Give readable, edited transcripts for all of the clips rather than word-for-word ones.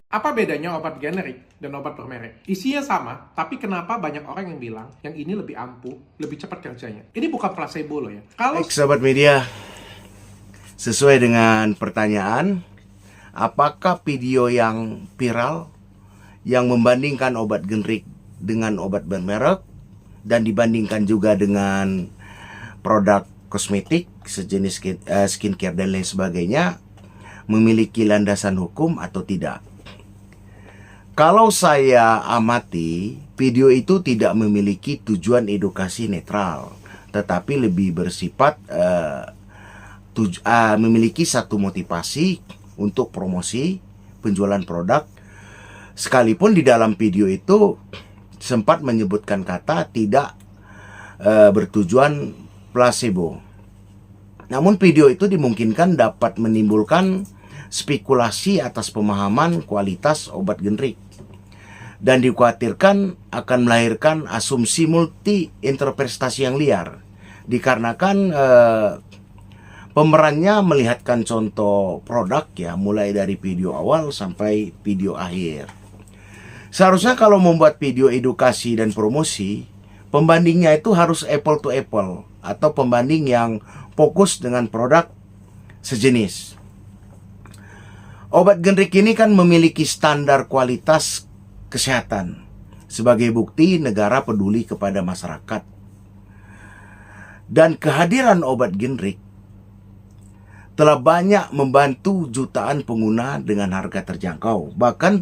Apa bedanya obat generik dan obat bermerek? Isinya sama, tapi kenapa banyak orang yang bilang yang ini lebih ampuh, lebih cepat kerjanya? Ini bukan placebo loh ya. Baik, sahabat media, sesuai dengan pertanyaan, apakah video yang viral yang membandingkan obat generik dengan obat bermerek dan dibandingkan juga dengan produk kosmetik sejenis skincare dan lain sebagainya memiliki landasan hukum atau tidak? Kalau saya amati, video itu tidak memiliki tujuan edukasi netral, tetapi lebih bersifat memiliki satu motivasi untuk promosi penjualan produk. Sekalipun di dalam video itu sempat menyebutkan kata tidak bertujuan placebo. Namun video itu dimungkinkan dapat menimbulkan spekulasi atas pemahaman kualitas obat generik dan dikhawatirkan akan melahirkan asumsi multi interpretasi yang liar dikarenakan pemerannya melihatkan contoh produk ya mulai dari video awal sampai video akhir. Seharusnya kalau membuat video edukasi dan promosi, pembandingnya itu harus apple to apple atau pembanding yang fokus dengan produk sejenis. Obat generik ini kan memiliki standar kualitas kesehatan. Sebagai bukti negara peduli kepada masyarakat. Dan kehadiran obat generik telah banyak membantu jutaan pengguna dengan harga terjangkau. Bahkan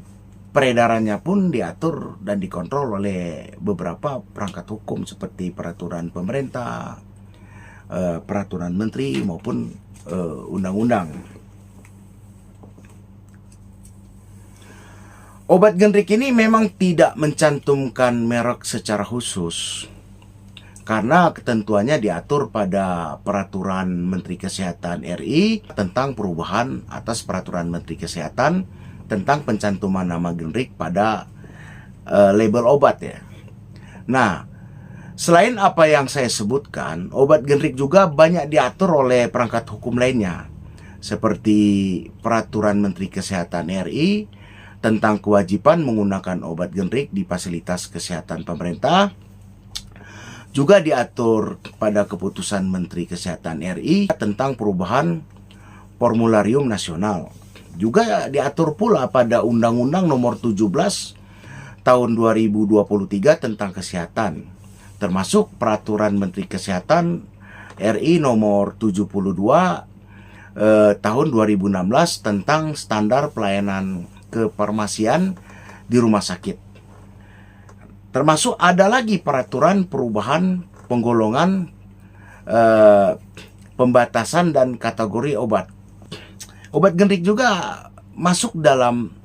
peredarannya pun diatur dan dikontrol oleh beberapa perangkat hukum seperti peraturan pemerintah, peraturan menteri maupun undang-undang. Obat generik ini memang tidak mencantumkan merek secara khusus karena ketentuannya diatur pada Peraturan Menteri Kesehatan RI tentang perubahan atas Peraturan Menteri Kesehatan tentang pencantuman nama generik pada label obat ya. Nah, selain apa yang saya sebutkan, obat generik juga banyak diatur oleh perangkat hukum lainnya seperti Peraturan Menteri Kesehatan RI tentang kewajiban menggunakan obat generik di fasilitas kesehatan pemerintah. Juga diatur pada keputusan Menteri Kesehatan RI tentang perubahan formularium nasional. Juga diatur pula pada Undang-Undang Nomor 17 Tahun 2023 tentang kesehatan, termasuk Peraturan Menteri Kesehatan RI Nomor 72 Tahun 2016 tentang standar pelayanan kefarmasian di rumah sakit. Termasuk ada lagi peraturan perubahan penggolongan, pembatasan dan kategori obat. Obat generik juga masuk dalam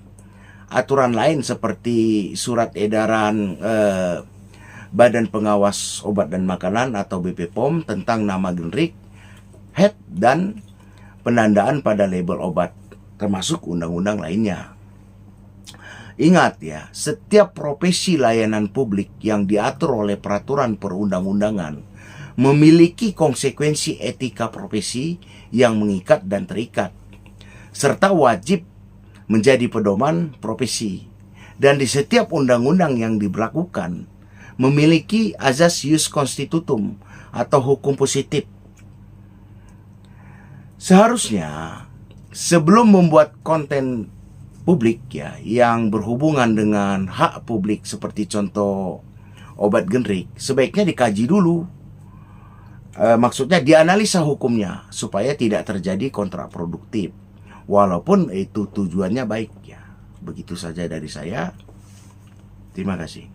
aturan lain seperti surat edaran Badan Pengawas Obat dan Makanan atau BPOM tentang nama generik, head dan penandaan pada label obat, termasuk undang-undang lainnya. Ingat ya, setiap profesi layanan publik yang diatur oleh peraturan perundang-undangan memiliki konsekuensi etika profesi yang mengikat dan terikat, serta wajib menjadi pedoman profesi. Dan di setiap undang-undang yang diberlakukan memiliki azas ius constitutum atau hukum positif. Seharusnya sebelum membuat konten publik ya yang berhubungan dengan hak publik seperti contoh obat generik, sebaiknya dikaji dulu. Maksudnya dianalisa hukumnya supaya tidak terjadi kontraproduktif. Walaupun itu tujuannya baik ya. Begitu saja dari saya. Terima kasih.